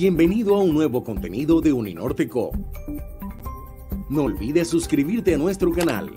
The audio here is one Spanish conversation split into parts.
Bienvenido a un nuevo contenido de Uninórteco. No olvides suscribirte a nuestro canal.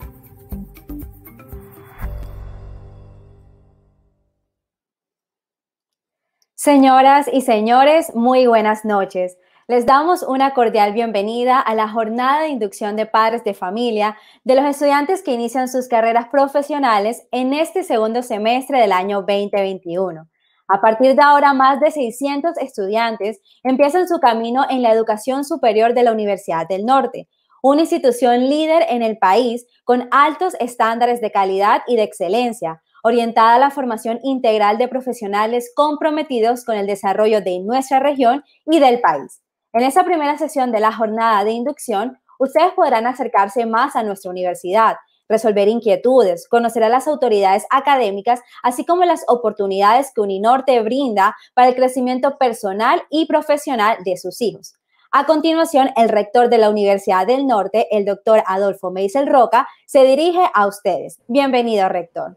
Señoras y señores, muy buenas noches. Les damos una cordial bienvenida a la jornada de inducción de padres de familia de los estudiantes que inician sus carreras profesionales en este segundo semestre del año 2021. A partir de ahora, más de 600 estudiantes empiezan su camino en la educación superior de la Universidad del Norte, una institución líder en el país con altos estándares de calidad y de excelencia, orientada a la formación integral de profesionales comprometidos con el desarrollo de nuestra región y del país. En esta primera sesión de la jornada de inducción, ustedes podrán acercarse más a nuestra universidad, resolver inquietudes, conocer a las autoridades académicas, así como las oportunidades que Uninorte brinda para el crecimiento personal y profesional de sus hijos. A continuación, el rector de la Universidad del Norte, el doctor Adolfo Meisel Roca, se dirige a ustedes. Bienvenido, rector.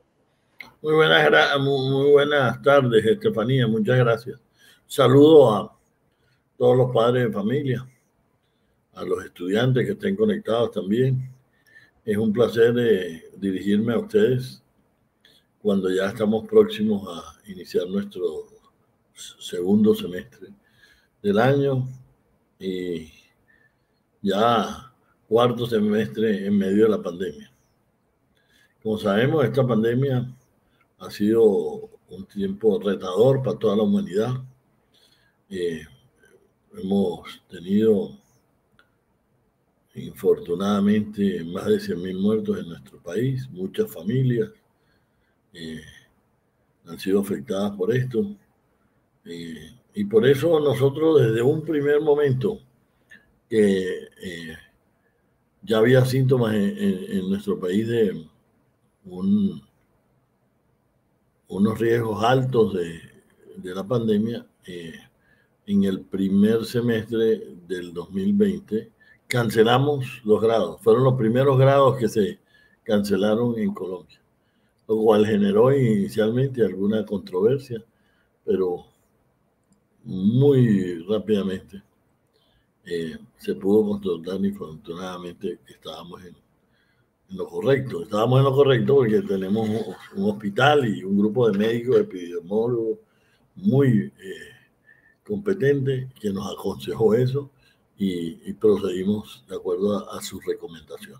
Muy buenas tardes, Estefanía. Muchas gracias. Saludo a todos los padres de familia, a los estudiantes que estén conectados también. Es un placer dirigirme a ustedes cuando ya estamos próximos a iniciar nuestro segundo semestre del año y ya cuarto semestre en medio de la pandemia. Como sabemos, esta pandemia ha sido un tiempo retador para toda la humanidad. Hemos tenido, infortunadamente, más de 100.000 muertos en nuestro país. Muchas familias han sido afectadas por esto. Y por eso nosotros, desde un primer momento que ya había síntomas en nuestro país de unos riesgos altos de la pandemia, en el primer semestre del 2020 cancelamos los grados. Fueron los primeros grados que se cancelaron en Colombia, lo cual generó inicialmente alguna controversia, pero muy rápidamente se pudo constatar infortunadamente que estábamos en lo correcto. Estábamos en lo correcto porque tenemos un hospital y un grupo de médicos epidemiólogos muy competente que nos aconsejó eso y procedimos de acuerdo a su recomendación.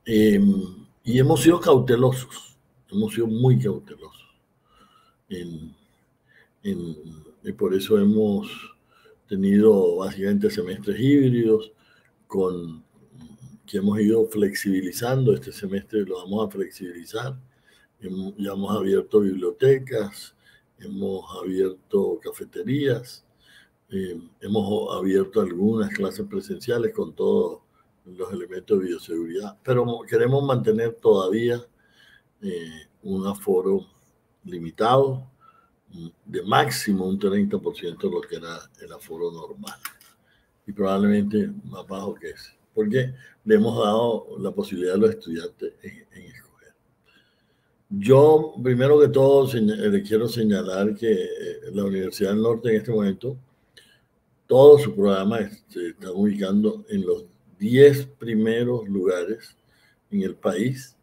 Y hemos sido cautelosos, hemos sido muy cautelosos. Y por eso hemos tenido básicamente semestres híbridos que hemos ido flexibilizando. Este semestre lo vamos a flexibilizar. Ya hemos abierto bibliotecas, hemos abierto cafeterías, hemos abierto algunas clases presenciales con todos los elementos de bioseguridad, pero queremos mantener todavía un aforo limitado de máximo un 30% de lo que era el aforo normal y probablemente más bajo que ese, porque le hemos dado la posibilidad a los estudiantes en escoger. Yo, primero que todo, le quiero señalar que la Universidad del Norte en este momento, todos sus programas se están ubicando en los 10 primeros lugares en el país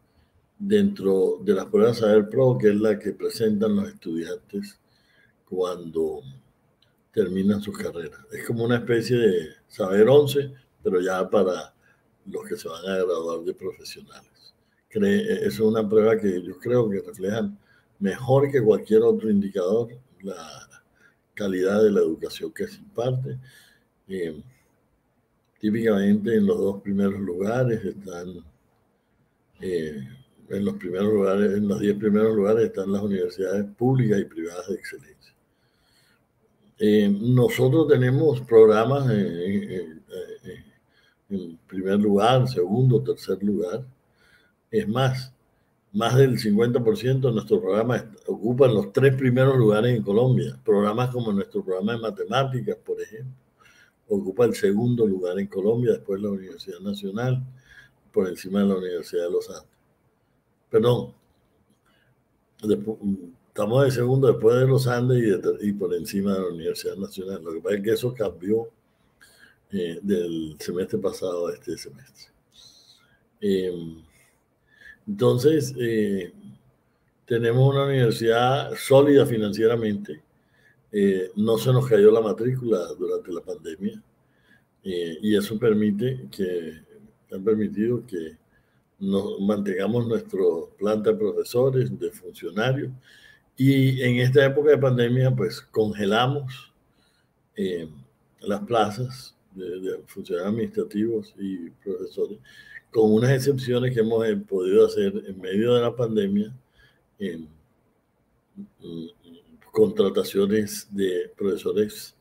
dentro de las pruebas Saber Pro, que es la que presentan los estudiantes cuando terminan sus carreras. Es como una especie de Saber 11, pero ya para los que se van a graduar de profesionales. Es una prueba que yo creo que reflejan mejor que cualquier otro indicador la calidad de la educación que se imparte. Típicamente en los 2 primeros lugares están, en los 10 primeros lugares están las universidades públicas y privadas de excelencia. Nosotros tenemos programas en primer lugar, segundo, tercer lugar. Es más del 50% de nuestros programas ocupan los 3 primeros lugares en Colombia. Programas como nuestro programa de matemáticas, por ejemplo, ocupa el segundo lugar en Colombia, después la Universidad Nacional, por encima de la Universidad de los Andes. Perdón, estamos de segundo después de los Andes y por encima de la Universidad Nacional. Lo que pasa es que eso cambió del semestre pasado a este semestre. Entonces, tenemos una universidad sólida financieramente. No se nos cayó la matrícula durante la pandemia y eso ha permitido que nos mantengamos nuestro planta de profesores, de funcionarios, y en esta época de pandemia pues congelamos las plazas de funcionarios administrativos y profesores, con unas excepciones que hemos podido hacer en medio de la pandemia, contrataciones de profesores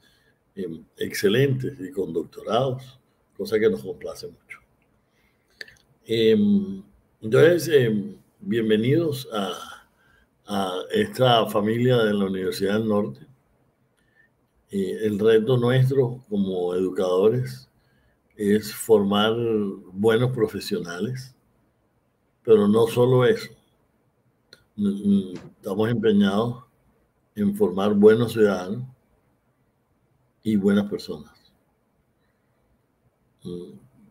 excelentes y con doctorados, cosa que nos complace mucho. Entonces, bienvenidos a esta familia de la Universidad del Norte. El reto nuestro como educadores es formar buenos profesionales, pero no solo eso. Estamos empeñados en formar buenos ciudadanos y buenas personas.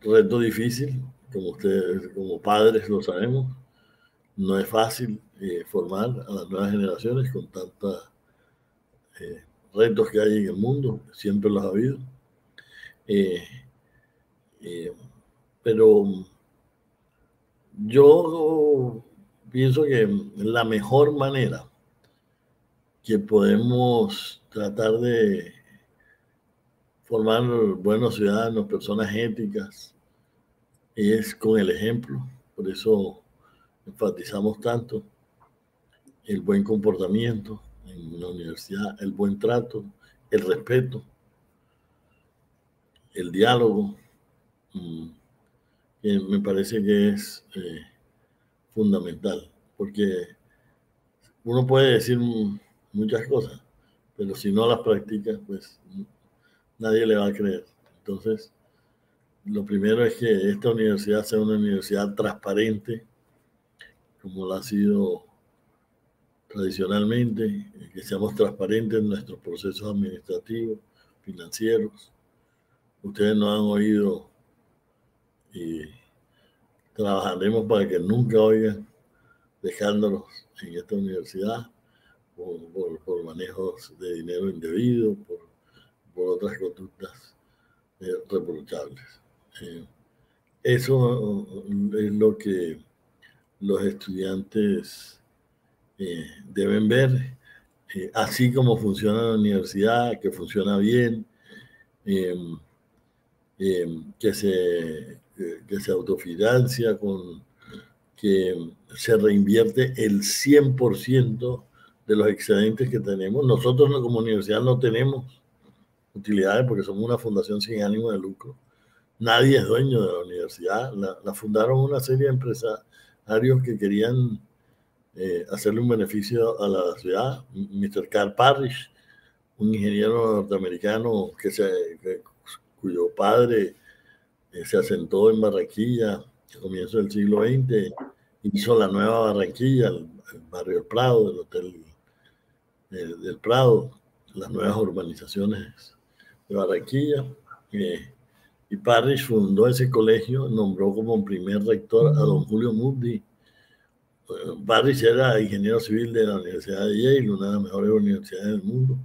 Reto difícil, como ustedes, como padres lo sabemos. No es fácil formar a las nuevas generaciones con tantos retos que hay en el mundo, siempre los ha habido. Pero yo pienso que la mejor manera que podemos tratar de formar buenos ciudadanos, personas éticas, es con el ejemplo. Por eso enfatizamos tanto el buen comportamiento en la universidad, el buen trato, el respeto, el diálogo, que me parece que es fundamental, porque uno puede decir muchas cosas, pero si no las practica, pues nadie le va a creer. Entonces, lo primero es que esta universidad sea una universidad transparente, como lo ha sido tradicionalmente, que seamos transparentes en nuestros procesos administrativos, financieros. Ustedes no han oído y trabajaremos para que nunca oigan dejándonos en esta universidad por manejos de dinero indebido, por otras conductas reprochables. Eso es lo que los estudiantes deben ver, así como funciona la universidad, que funciona bien, que se autofinancia, que se reinvierte el 100% de los excedentes que tenemos. Nosotros como universidad no tenemos utilidades porque somos una fundación sin ánimo de lucro. Nadie es dueño de la universidad. La fundaron una serie de empresarios que querían hacerle un beneficio a la ciudad. Mr. Carl Parrish, un ingeniero norteamericano cuyo padre se asentó en Barranquilla a comienzos del siglo XX, hizo la nueva Barranquilla, el barrio del Prado, el hotel del Prado, las nuevas urbanizaciones de Barranquilla. Y Parrish fundó ese colegio, nombró como primer rector a don Julio Muddi. Parrish era ingeniero civil de la Universidad de Yale, una de las mejores universidades del mundo,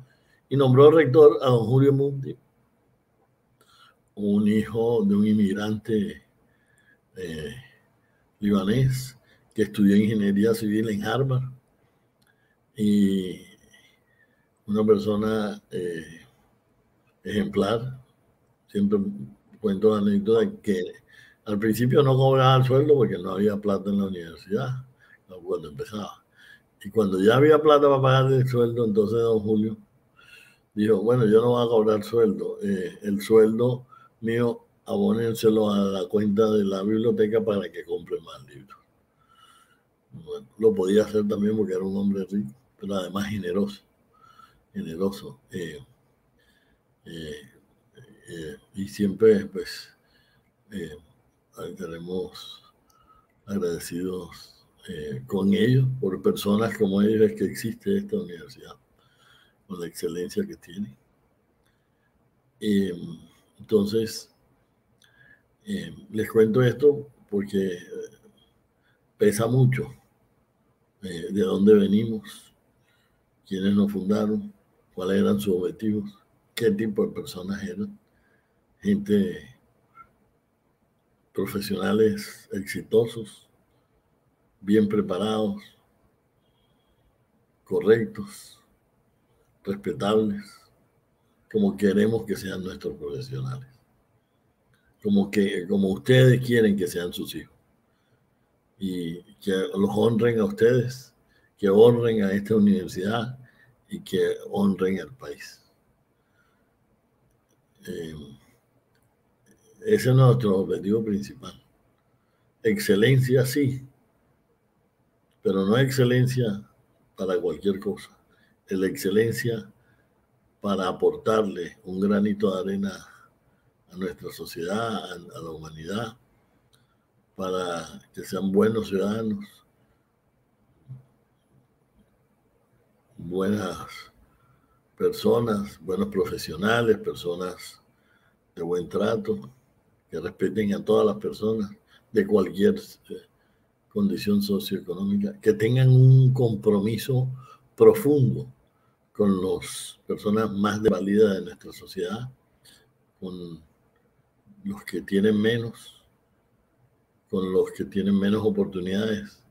y nombró rector a don Julio Muddi, un hijo de un inmigrante libanés que estudió ingeniería civil en Harvard y una persona ejemplar. Siempre cuento la anécdota que al principio no cobraba el sueldo porque no había plata en la universidad cuando empezaba. Y cuando ya había plata para pagar el sueldo, entonces don Julio dijo, bueno, yo no voy a cobrar sueldo. El sueldo mío abónenselo a la cuenta de la biblioteca para que compre más libros. Bueno, lo podía hacer también porque era un hombre rico, pero además generoso. Y siempre, pues, estaremos agradecidos con ellos, por personas como ellos, es que existe esta universidad, con la excelencia que tiene. Entonces, les cuento esto porque pesa mucho de dónde venimos, quiénes nos fundaron, cuáles eran sus objetivos, qué tipo de personas eran. Gente, profesionales exitosos, bien preparados, correctos, respetables, como queremos que sean nuestros profesionales, como ustedes quieren que sean sus hijos, y que los honren a ustedes, que honren a esta universidad y que honren al país. Ese es nuestro objetivo principal. Excelencia sí, pero no excelencia para cualquier cosa. Es la excelencia para aportarle un granito de arena a nuestra sociedad, a la humanidad, para que sean buenos ciudadanos, buenas personas, buenos profesionales, personas de buen trato, que respeten a todas las personas de cualquier condición socioeconómica, que tengan un compromiso profundo con las personas más desvalidas de nuestra sociedad, con los que tienen menos, con los que tienen menos oportunidades,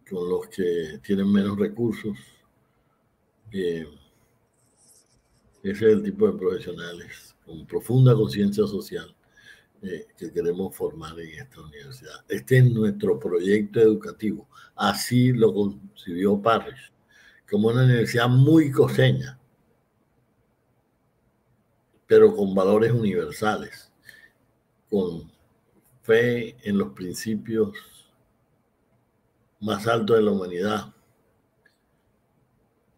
con los que tienen menos recursos. Ese es el tipo de profesionales con profunda conciencia social que queremos formar en esta universidad. Este es nuestro proyecto educativo. Así lo concibió Parrish, como una universidad muy costeña, pero con valores universales, con fe en los principios más altos de la humanidad,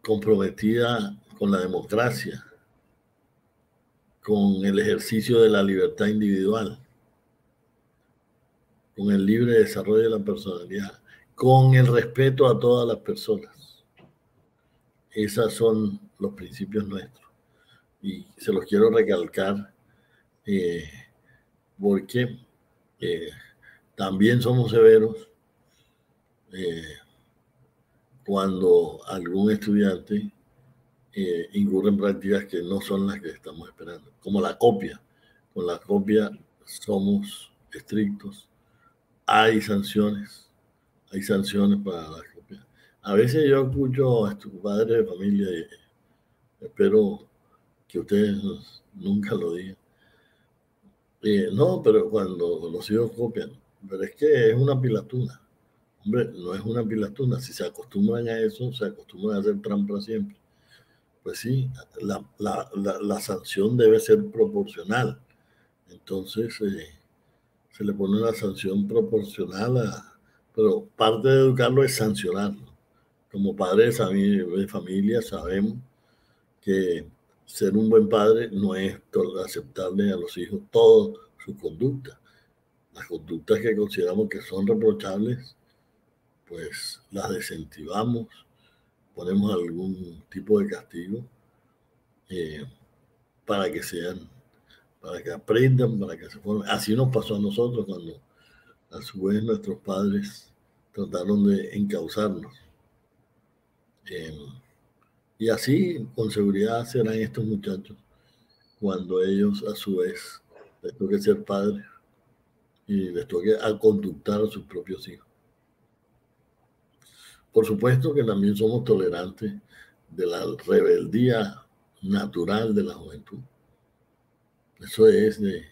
comprometida con la democracia, con el ejercicio de la libertad individual, con el libre desarrollo de la personalidad, con el respeto a todas las personas. Esos son los principios nuestros. Y se los quiero recalcar porque también somos severos cuando algún estudiante incurre en prácticas que no son las que estamos esperando, como la copia. Con la copia somos estrictos. Hay sanciones para la copia. A veces yo escucho a tus padres de familia y espero que ustedes nunca lo digan. No, pero cuando los hijos copian, pero es que es una pilatuna. Hombre, no es una pilatuna. Si se acostumbran a eso, se acostumbran a hacer trampa siempre. Pues sí, la sanción debe ser proporcional. Entonces, se le pone una sanción proporcional, pero parte de educarlo es sancionarlo. Como padres de familia sabemos que ser un buen padre no es aceptarle a los hijos todas sus conductas. Las conductas que consideramos que son reprochables, pues las desincentivamos, ponemos algún tipo de castigo para que aprendan, para que se formen. Así nos pasó a nosotros cuando a su vez nuestros padres trataron de encauzarnos. Y así, con seguridad, serán estos muchachos cuando ellos, a su vez, les toque ser padres y les toque conductar a sus propios hijos. Por supuesto que también somos tolerantes de la rebeldía natural de la juventud. Eso es de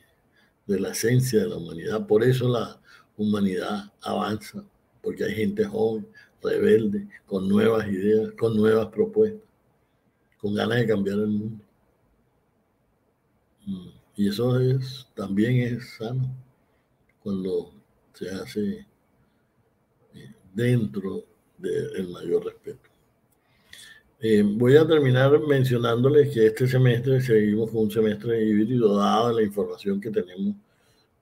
la esencia de la humanidad. Por eso la humanidad avanza, porque hay gente joven, rebelde, con nuevas ideas, con nuevas propuestas, con ganas de cambiar el mundo. Y eso también es sano cuando se hace dentro del mayor respeto. Voy a terminar mencionándoles que este semestre seguimos con un semestre híbrido, dada la información que tenemos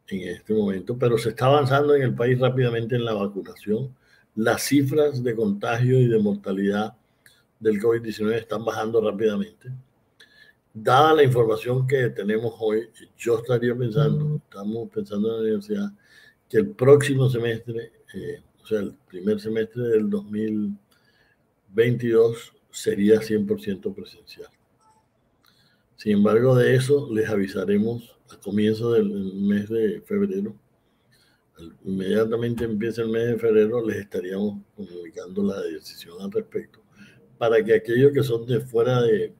en este momento, pero se está avanzando en el país rápidamente en la vacunación. las cifras de contagio y de mortalidad del COVID-19 están bajando rápidamente. Dada la información que tenemos hoy, yo estaría pensando, estamos pensando en la universidad, que el próximo semestre, o sea, el primer semestre del 2022 sería 100% presencial. Sin embargo, de eso les avisaremos a comienzo del mes de febrero. Inmediatamente empieza el mes de febrero, les estaríamos comunicando la decisión al respecto, para que aquellos que son de fuera de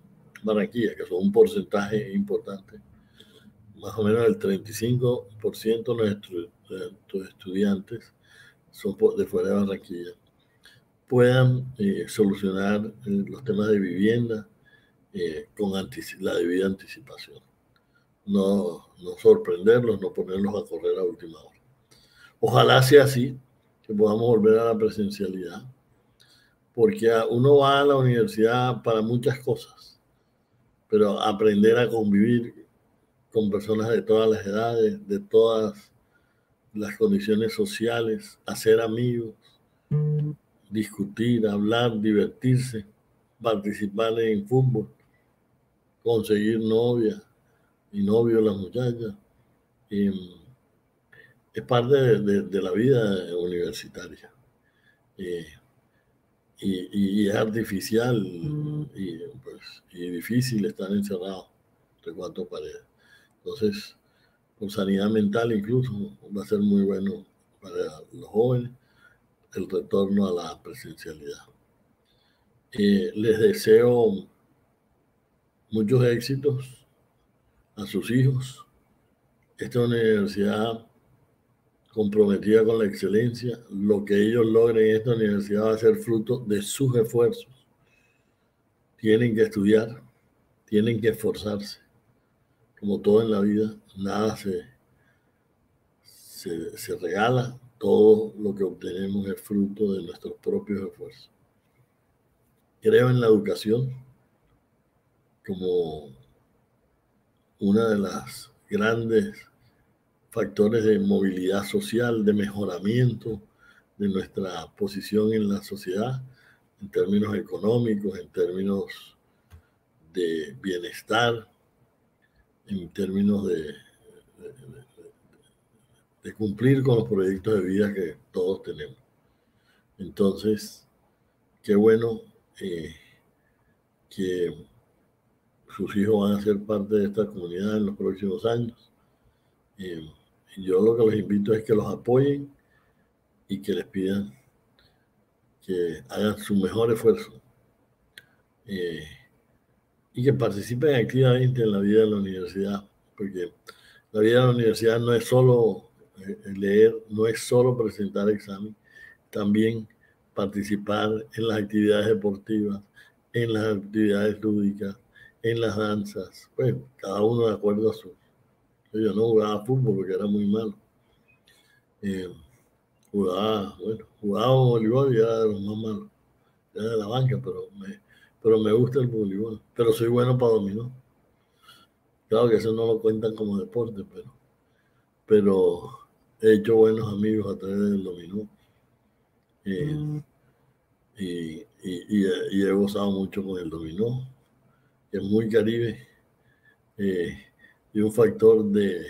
Barranquilla, que son un porcentaje importante, más o menos el 35% de nuestros estudiantes son de fuera de Barranquilla, puedan solucionar los temas de vivienda con la debida anticipación. No sorprenderlos, no ponerlos a correr a última hora. Ojalá sea así, que podamos volver a la presencialidad, porque uno va a la universidad para muchas cosas, pero aprender a convivir con personas de todas las edades, de todas las condiciones sociales, hacer amigos, discutir, hablar, divertirse, participar en fútbol, conseguir novia y novio las muchachas. Es parte de la vida universitaria. Y es artificial y difícil estar encerrado entre cuatro paredes. Entonces, por sanidad mental incluso, va a ser muy bueno para los jóvenes el retorno a la presencialidad. Les deseo muchos éxitos a sus hijos. Esta universidad comprometida con la excelencia, lo que ellos logren en esta universidad va a ser fruto de sus esfuerzos. Tienen que estudiar, tienen que esforzarse. Como todo en la vida, nada se regala, todo lo que obtenemos es fruto de nuestros propios esfuerzos. Creo en la educación como una de las grandes factores de movilidad social, de mejoramiento de nuestra posición en la sociedad, en términos económicos, en términos de bienestar, en términos de cumplir con los proyectos de vida que todos tenemos. Entonces, qué bueno que sus hijos van a ser parte de esta comunidad en los próximos años. Yo lo que les invito es que los apoyen y que les pidan que hagan su mejor esfuerzo y que participen activamente en la vida de la universidad, porque la vida de la universidad no es solo leer, no es solo presentar examen, también participar en las actividades deportivas, en las actividades lúdicas, en las danzas, pues cada uno de acuerdo a su... Yo no jugaba fútbol porque era muy malo. Jugaba voleibol y era de los más malos. Era de la banca, pero me gusta el voleibol. Pero soy bueno para dominó. Claro que eso no lo cuentan como deporte, pero he hecho buenos amigos a través del dominó. Y he gozado mucho con el dominó, que es muy caribe, y un factor de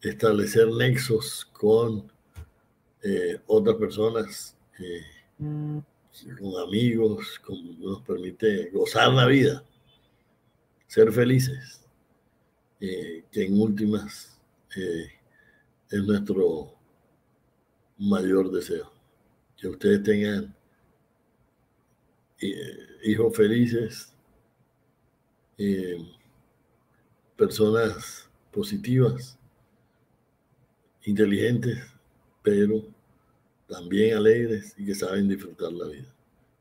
establecer nexos con otras personas, con amigos, nos permite gozar la vida, ser felices, que en últimas es nuestro mayor deseo. Que ustedes tengan hijos felices, personas positivas, inteligentes, pero también alegres y que saben disfrutar la vida.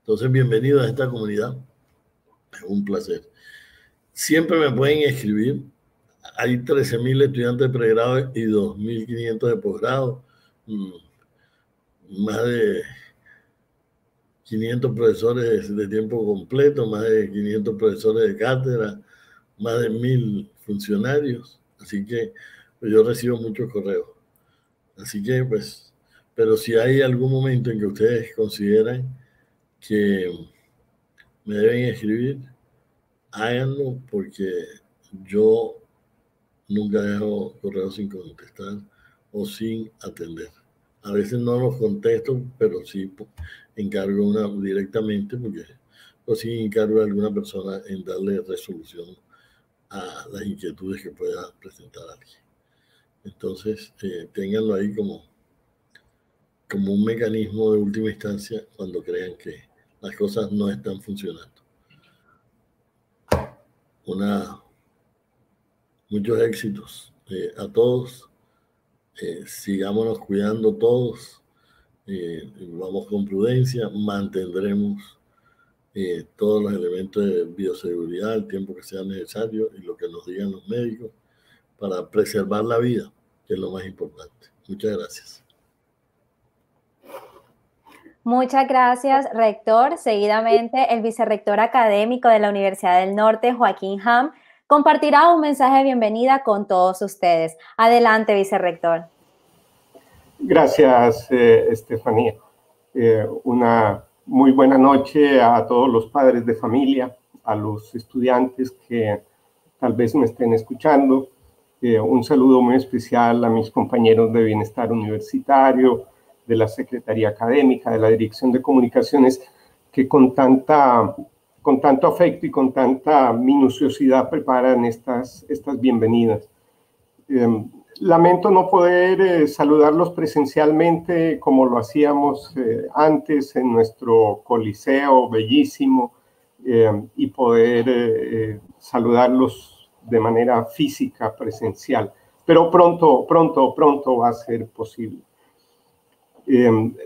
Entonces, bienvenidos a esta comunidad. Es un placer. Siempre me pueden escribir. Hay 13,000 estudiantes de pregrado y 2,500 de posgrado. Más de 500 profesores de tiempo completo, más de 500 profesores de cátedra, más de 1,000 funcionarios. Así que pues, yo recibo muchos correos. Así que pues pero si hay algún momento en que ustedes consideran que me deben escribir, háganlo, porque yo nunca dejo correos sin contestar o sin atender. A veces no los contesto, pero sí encargo una directamente, o sí encargo a alguna persona en darle resolución a las inquietudes que pueda presentar alguien. Entonces, ténganlo ahí como un mecanismo de última instancia cuando crean que las cosas no están funcionando. Muchos éxitos a todos. Sigámonos cuidando todos. Vamos con prudencia. Mantendremos todos los elementos de bioseguridad el tiempo que sea necesario y lo que nos digan los médicos para preservar la vida, que es lo más importante. Muchas gracias. Muchas gracias, rector. Seguidamente, el vicerrector académico de la Universidad del Norte, Joaquín Ham, compartirá un mensaje de bienvenida con todos ustedes. Adelante, vicerrector. Gracias, Estefanía. Una muy buena noche a todos los padres de familia, a los estudiantes que tal vez me estén escuchando. Un saludo muy especial a mis compañeros de Bienestar Universitario, de la Secretaría Académica, de la Dirección de Comunicaciones, que con tanto afecto y con tanta minuciosidad preparan estas bienvenidas. Lamento no poder saludarlos presencialmente como lo hacíamos antes en nuestro coliseo bellísimo y poder saludarlos de manera física, presencial. Pero pronto va a ser posible.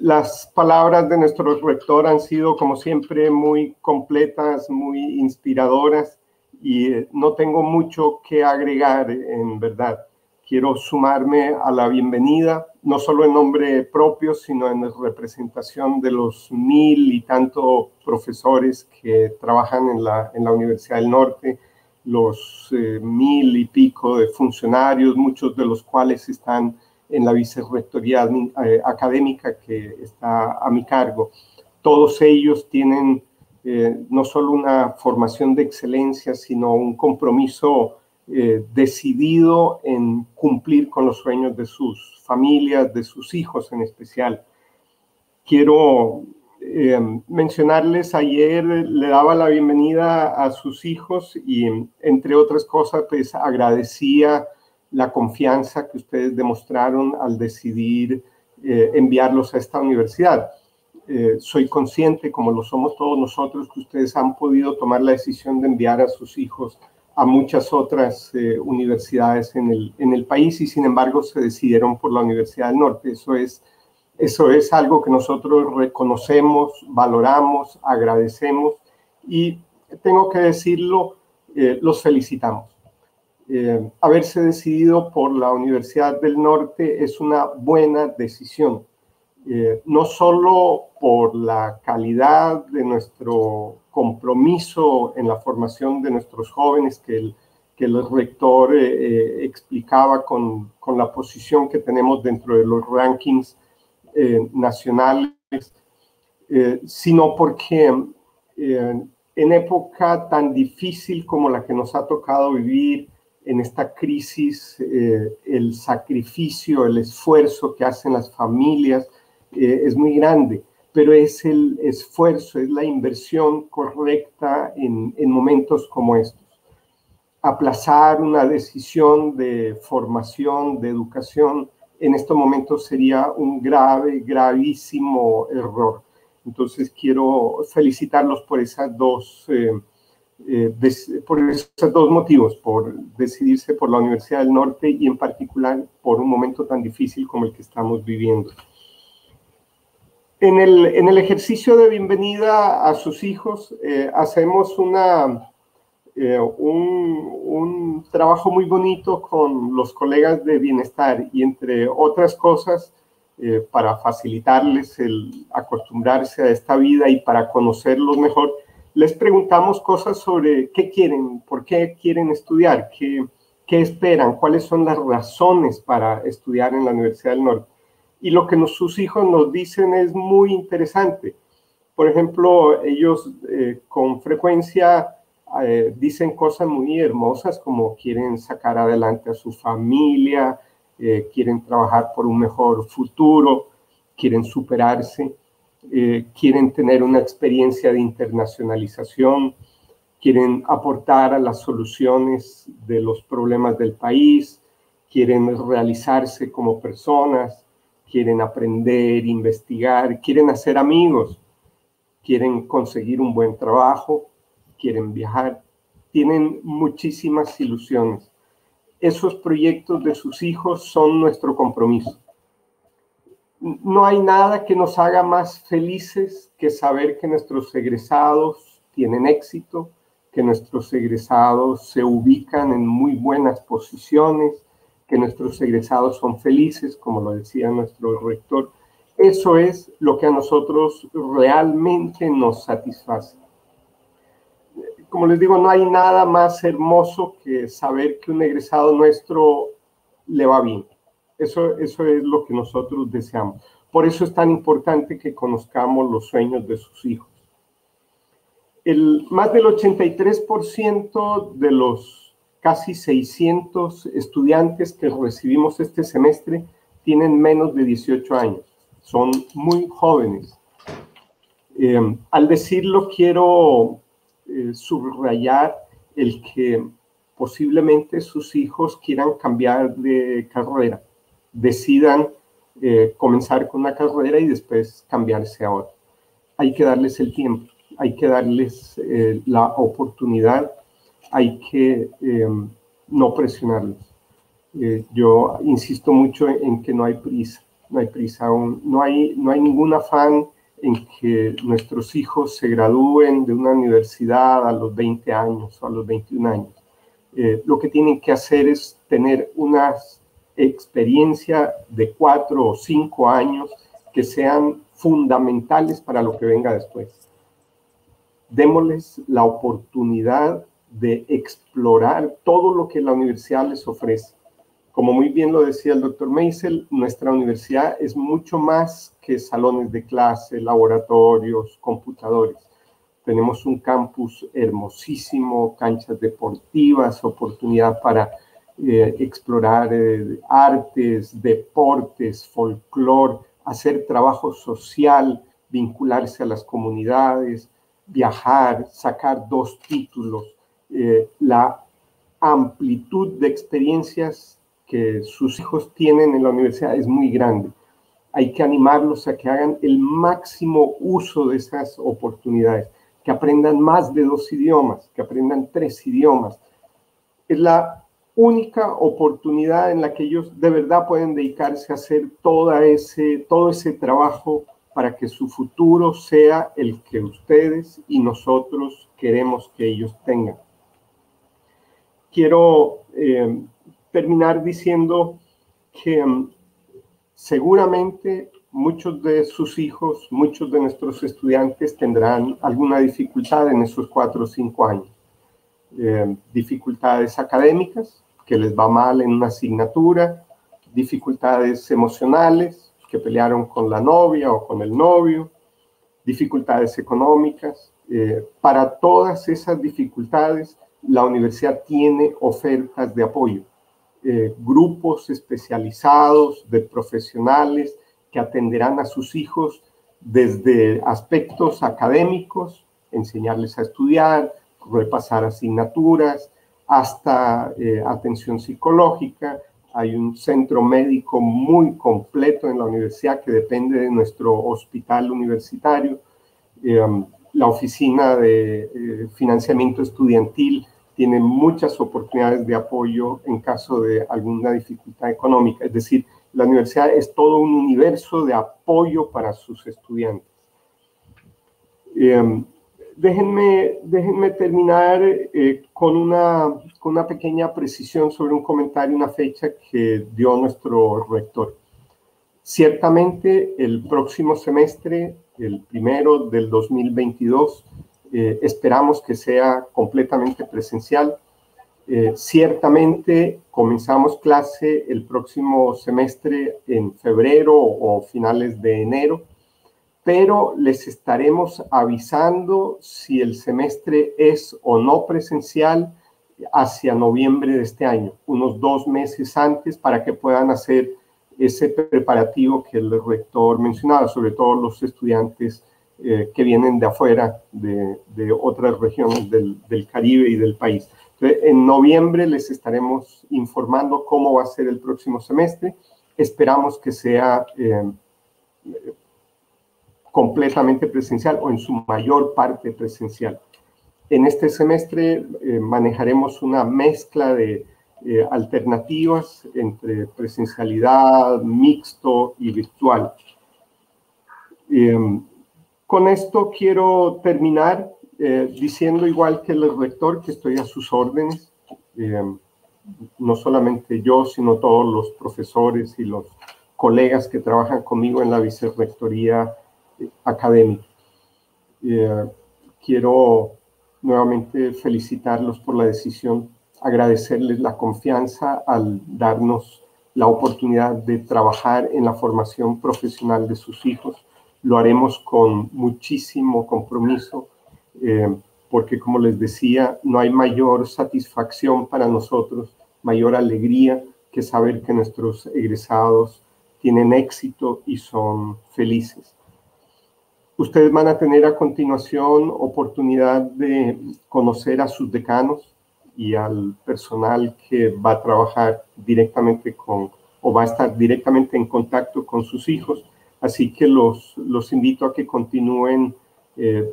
Las palabras de nuestro rector han sido, como siempre, muy completas, muy inspiradoras y no tengo mucho que agregar, en verdad. Quiero sumarme a la bienvenida, no solo en nombre propio, sino en representación de los 1000 y tanto profesores que trabajan en la Universidad del Norte, los 1000 y pico de funcionarios, muchos de los cuales están en la vicerrectoría académica que está a mi cargo. Todos ellos tienen no solo una formación de excelencia, sino un compromiso decidido en cumplir con los sueños de sus familias, de sus hijos en especial. Quiero mencionarles, ayer le daba la bienvenida a sus hijos y, entre otras cosas, pues agradecía la confianza que ustedes demostraron al decidir enviarlos a esta universidad. Soy consciente, como lo somos todos nosotros, que ustedes han podido tomar la decisión de enviar a sus hijos a muchas otras universidades en el país y, sin embargo, se decidieron por la Universidad del Norte. Eso es algo que nosotros reconocemos, valoramos, agradecemos y, tengo que decirlo, los felicitamos. Haberse decidido por la Universidad del Norte es una buena decisión, no solo por la calidad de nuestro compromiso en la formación de nuestros jóvenes, que el rector explicaba con la posición que tenemos dentro de los rankings nacionales, sino porque en época tan difícil como la que nos ha tocado vivir, en esta crisis, el sacrificio, el esfuerzo que hacen las familias es muy grande, pero es el esfuerzo, es la inversión correcta en momentos como estos. Aplazar una decisión de formación, de educación, en estos momentos sería un gravísimo error. Entonces quiero felicitarlos por esas dos motivos, por decidirse por la Universidad del Norte y en particular por un momento tan difícil como el que estamos viviendo. En el ejercicio de bienvenida a sus hijos, hacemos un trabajo muy bonito con los colegas de bienestar y, entre otras cosas, para facilitarles el acostumbrarse a esta vida y para conocerlos mejor, les preguntamos cosas sobre qué quieren, por qué quieren estudiar, qué esperan, cuáles son las razones para estudiar en la Universidad del Norte. Y lo que sus hijos nos dicen es muy interesante. Por ejemplo, ellos con frecuencia dicen cosas muy hermosas como quieren sacar adelante a su familia, quieren trabajar por un mejor futuro, quieren superarse, quieren tener una experiencia de internacionalización, quieren aportar a las soluciones de los problemas del país, quieren realizarse como personas, quieren aprender, investigar, quieren hacer amigos, quieren conseguir un buen trabajo, quieren viajar, tienen muchísimas ilusiones. Esos proyectos de sus hijos son nuestro compromiso. No hay nada que nos haga más felices que saber que nuestros egresados tienen éxito, que nuestros egresados se ubican en muy buenas posiciones, que nuestros egresados son felices, como lo decía nuestro rector. Eso es lo que a nosotros realmente nos satisface. Como les digo, no hay nada más hermoso que saber que un egresado nuestro le va bien. Eso es lo que nosotros deseamos. Por eso es tan importante que conozcamos los sueños de sus hijos. Más del 83% de los casi 600 estudiantes que recibimos este semestre tienen menos de 18 años. Son muy jóvenes. Al decirlo, quiero subrayar el que posiblemente sus hijos quieran cambiar de carrera, decidan comenzar con una carrera y después cambiarse a otra. Hay que darles el tiempo, hay que darles la oportunidad, hay que no presionarlos. Yo insisto mucho en que no hay prisa, no hay ningún afán en que nuestros hijos se gradúen de una universidad a los 20 años o a los 21 años. Lo que tienen que hacer es tener una experiencia de 4 o 5 años que sean fundamentales para lo que venga después. Démosles la oportunidad de explorar todo lo que la universidad les ofrece. Como muy bien lo decía el doctor Meisel, nuestra universidad es mucho más que salones de clase, laboratorios, computadores. Tenemos un campus hermosísimo, canchas deportivas, oportunidad para explorar artes, deportes, folclore, hacer trabajo social, vincularse a las comunidades, viajar, sacar 2 títulos. La amplitud de experiencias que sus hijos tienen en la universidad es muy grande. Hay que animarlos a que hagan el máximo uso de esas oportunidades, que aprendan más de 2 idiomas, que aprendan 3 idiomas. Es la única oportunidad en la que ellos de verdad pueden dedicarse a hacer todo ese trabajo para que su futuro sea el que ustedes y nosotros queremos que ellos tengan. Quiero terminar diciendo que seguramente muchos de sus hijos, muchos de nuestros estudiantes tendrán alguna dificultad en esos 4 o 5 años. Dificultades académicas, que les va mal en una asignatura, dificultades emocionales, que pelearon con la novia o con el novio, dificultades económicas. Para todas esas dificultades, la universidad tiene ofertas de apoyo. Grupos especializados de profesionales que atenderán a sus hijos desde aspectos académicos, enseñarles a estudiar, repasar asignaturas, hasta atención psicológica. Hay un centro médico muy completo en la universidad que depende de nuestro hospital universitario. La oficina de financiamiento estudiantil tiene muchas oportunidades de apoyo en caso de alguna dificultad económica. Es decir, la universidad es todo un universo de apoyo para sus estudiantes. Déjenme terminar con una pequeña precisión sobre un comentario, una fecha que dio nuestro rector. Ciertamente, el próximo semestre, el primero del 2022, esperamos que sea completamente presencial. Ciertamente comenzamos clase el próximo semestre en febrero o finales de enero, pero les estaremos avisando si el semestre es o no presencial hacia noviembre de este año, unos 2 meses antes, para que puedan hacer ese preparativo que el rector mencionaba, sobre todo los estudiantes que vienen de afuera, de otras regiones del Caribe y del país. Entonces, en noviembre les estaremos informando cómo va a ser el próximo semestre. Esperamos que sea completamente presencial o en su mayor parte presencial. En este semestre manejaremos una mezcla de alternativas entre presencialidad, mixto y virtual. Con esto quiero terminar diciendo, igual que el rector, que estoy a sus órdenes, no solamente yo, sino todos los profesores y los colegas que trabajan conmigo en la vicerrectoría académica. Quiero nuevamente felicitarlos por la decisión, agradecerles la confianza al darnos la oportunidad de trabajar en la formación profesional de sus hijos. Lo haremos con muchísimo compromiso, porque, como les decía, no hay mayor satisfacción para nosotros, mayor alegría que saber que nuestros egresados tienen éxito y son felices. Ustedes van a tener a continuación oportunidad de conocer a sus decanos y al personal que va a trabajar directamente con, o va a estar directamente en contacto con sus hijos. Así que los invito a que continúen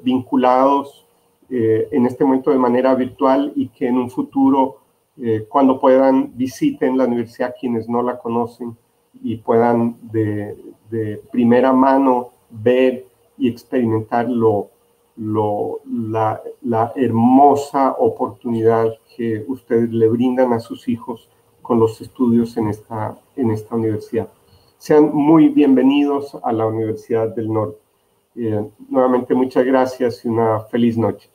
vinculados en este momento de manera virtual, y que en un futuro, cuando puedan, visiten la universidad quienes no la conocen y puedan de primera mano ver y experimentar la hermosa oportunidad que ustedes le brindan a sus hijos con los estudios en esta universidad. Sean muy bienvenidos a la Universidad del Norte. Nuevamente, muchas gracias y una feliz noche.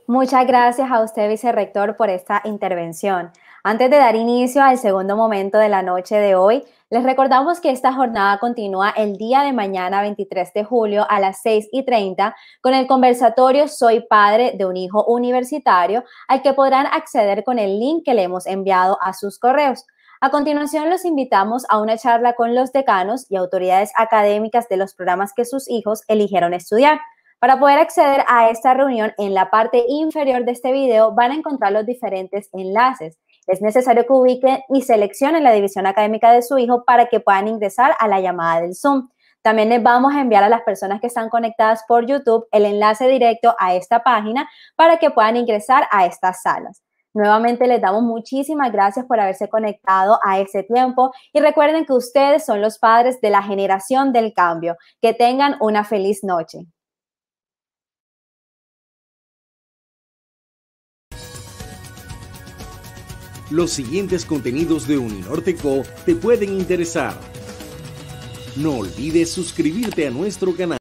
Muchas gracias a usted, vicerrector, por esta intervención. Antes de dar inicio al segundo momento de la noche de hoy, les recordamos que esta jornada continúa el día de mañana, 23 de julio, a las 6:30, con el conversatorio Soy padre de un hijo universitario, al que podrán acceder con el link que le hemos enviado a sus correos. A continuación, los invitamos a una charla con los decanos y autoridades académicas de los programas que sus hijos eligieron estudiar. Para poder acceder a esta reunión, en la parte inferior de este video van a encontrar los diferentes enlaces. Es necesario que ubiquen y seleccionen la división académica de su hijo para que puedan ingresar a la llamada del Zoom. También les vamos a enviar a las personas que están conectadas por YouTube el enlace directo a esta página para que puedan ingresar a estas salas. Nuevamente les damos muchísimas gracias por haberse conectado a este tiempo y recuerden que ustedes son los padres de la generación del cambio. Que tengan una feliz noche. Los siguientes contenidos de Uninorte.co te pueden interesar. No olvides suscribirte a nuestro canal.